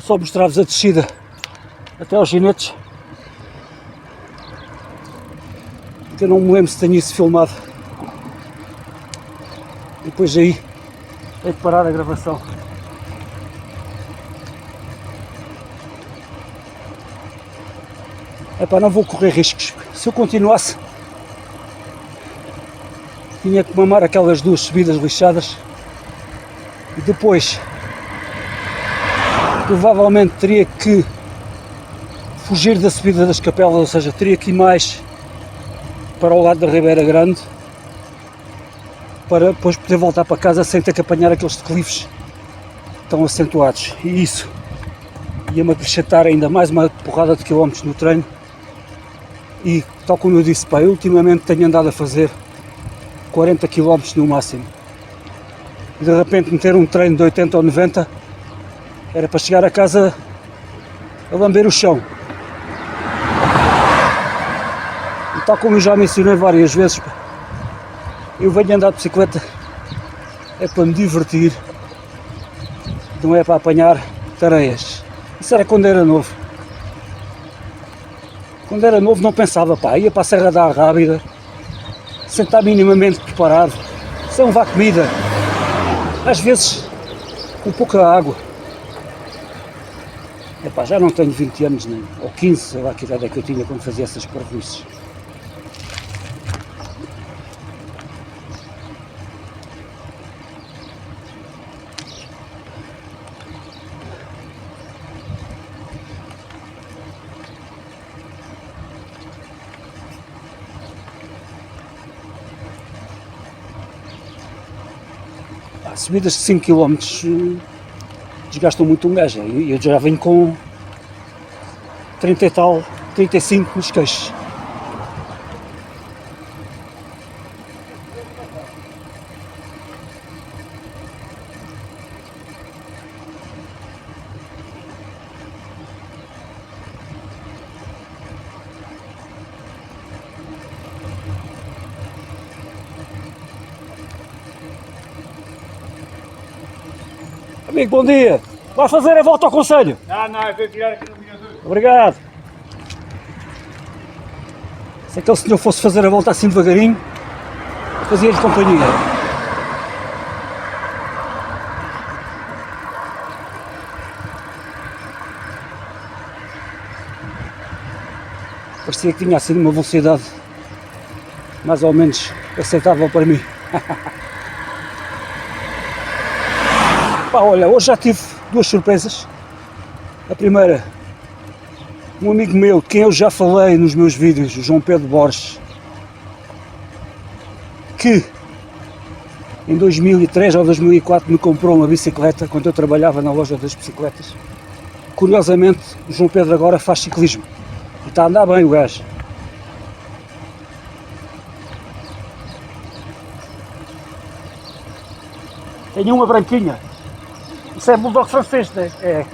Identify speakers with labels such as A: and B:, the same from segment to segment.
A: só mostrar-vos a descida até aos ginetes, porque eu não me lembro se tenho isso filmado. E depois aí hei de parar a gravação. Epá, não vou correr riscos. Se eu continuasse, tinha que mamar aquelas duas subidas lixadas e depois provavelmente teria que fugir da subida das capelas, ou seja, teria que ir mais para o lado da Ribeira Grande para depois poder voltar para casa sem ter que apanhar aqueles declives tão acentuados, e isso ia-me acrescentar ainda mais uma porrada de quilómetros no treino. E tal como eu disse, pá, eu ultimamente tenho andado a fazer 40 km no máximo, e de repente meter um treino de 80 ou 90 era para chegar a casa a lamber o chão. E tal como eu já mencionei várias vezes, pá, eu venho andar de bicicleta é para me divertir, não é para apanhar tareias. Isso era quando era novo. Quando era novo não pensava, pá, ia para a Serra da Arrábida, sem estar minimamente preparado, sem levar comida, às vezes com pouca água. Epá, já não tenho 20 anos, nem, ou 15, sei lá que idade é que eu tinha quando fazia essas parvoíces. Subidas de 5 km desgastam muito um gajo, e eu já venho com 30 e tal, 35 nos queixos. Amigo, bom dia. Vai fazer a volta ao concelho?
B: Não, eu vou tirar aqui no mirador.
A: Obrigado. Se aquele senhor fosse fazer a volta assim devagarinho, fazia-lhe companhia. Parecia que tinha assim uma velocidade mais ou menos aceitável para mim. Pá, olha, hoje já tive duas surpresas. A primeira, um amigo meu, de quem eu já falei nos meus vídeos, o João Pedro Borges, que em 2003 ou 2004 me comprou uma bicicleta quando eu trabalhava na loja das bicicletas. Curiosamente, o João Pedro agora faz ciclismo e está a andar bem o gajo. Tenho uma branquinha. Isso é bulldog francês, né? É.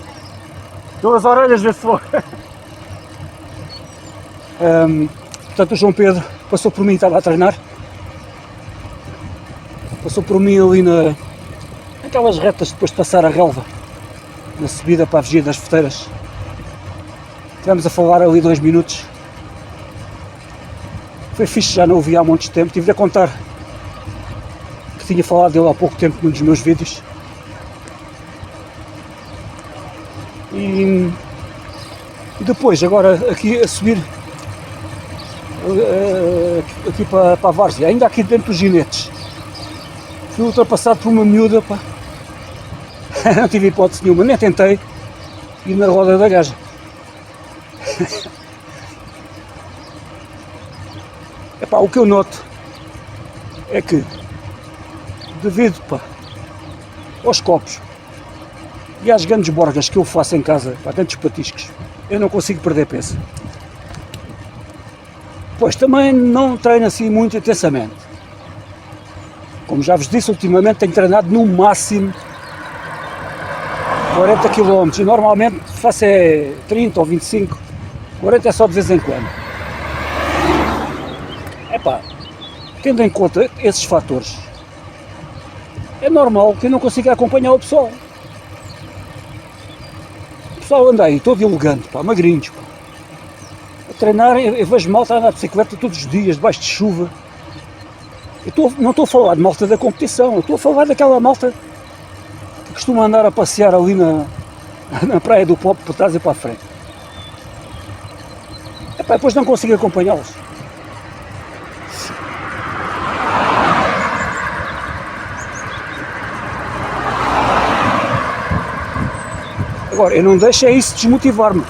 A: Duas orelhas desse for. Portanto, o João Pedro passou por mim, estava a treinar. Passou por mim ali naquelas retas depois de passar a relva, na subida para a Vigia das Foteiras. Estivemos a falar ali 2 minutos. Foi fixe, já não o vi há muito tempo. Tive de contar que tinha falado dele há pouco tempo num dos meus vídeos. E depois, agora aqui a subir aqui para a várzea, ainda aqui dentro dos ginetes, fui ultrapassado por uma miúda, pá. Não tive hipótese nenhuma, nem tentei ir na roda da gaja. Epá, o que eu noto é que, devido, pá, aos copos e às grandes borgas que eu faço em casa, para tantos patiscos, eu não consigo perder peso. Pois também não treino assim muito intensamente. Como já vos disse, ultimamente tenho treinado no máximo 40 km e normalmente faço 30 ou 25, 40 é só de vez em quando. Epá, tendo em conta esses fatores, é normal que eu não consiga acompanhar o pessoal. pessoal anda aí, todo elegante, pá, magrinhos, pá. A treinar, eu vejo malta a andar de bicicleta todos os dias, debaixo de chuva. Não estou a falar de malta da competição, eu estou a falar daquela malta que costuma andar a passear ali na praia do Popo, por trás e para a frente. Epá, depois não consigo acompanhá-los. Agora, eu não deixo é isso desmotivar-me.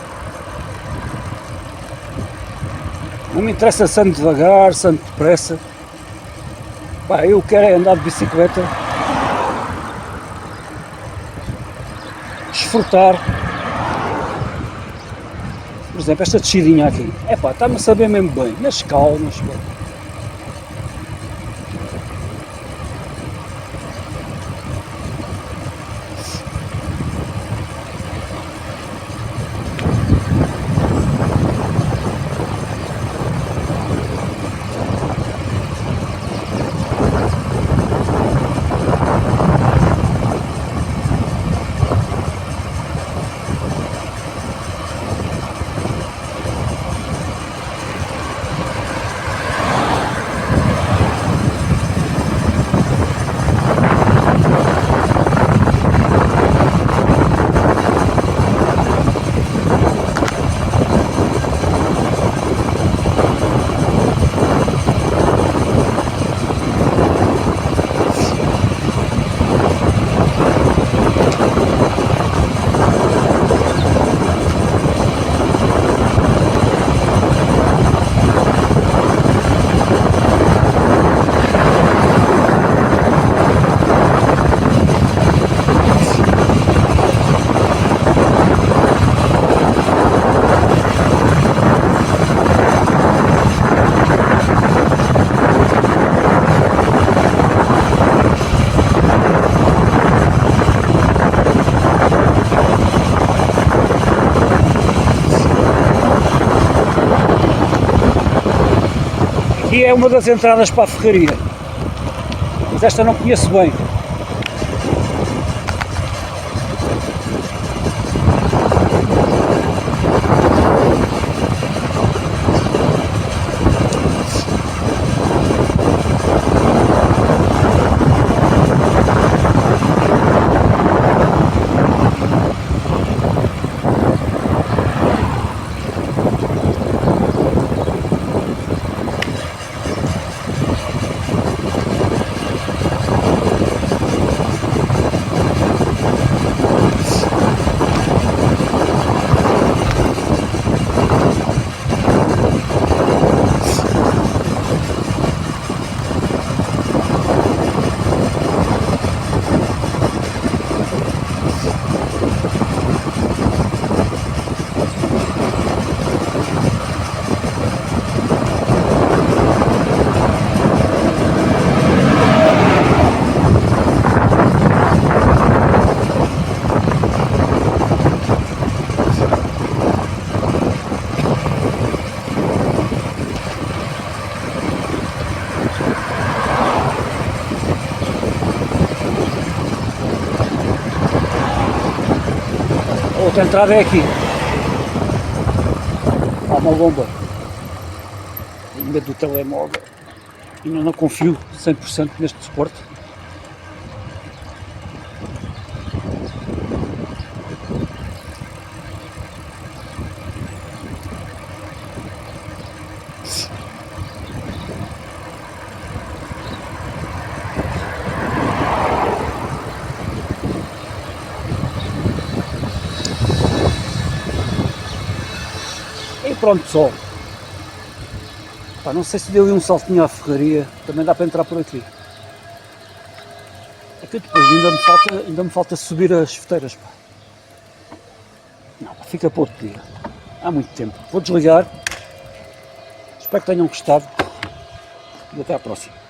A: Não me interessa se ando devagar, se ando depressa. Pá, eu quero é andar de bicicleta, desfrutar. Por exemplo, esta descidinha aqui. Epá, está-me a saber mesmo bem, nas calmas. Pá. Aqui é uma das entradas para a ferraria, mas esta não conheço bem. A outra entrada é aqui. Há uma bomba. Tenho medo do telemóvel. Ainda não confio 100% neste suporte. E pronto, pessoal. Pá, não sei se deu ali um saltinho à ferraria, também dá para entrar por aqui. É que depois ainda me falta subir as chuteiras. Pá. Não, fica para outro dia. Há muito tempo. Vou desligar. Espero que tenham gostado e até à próxima.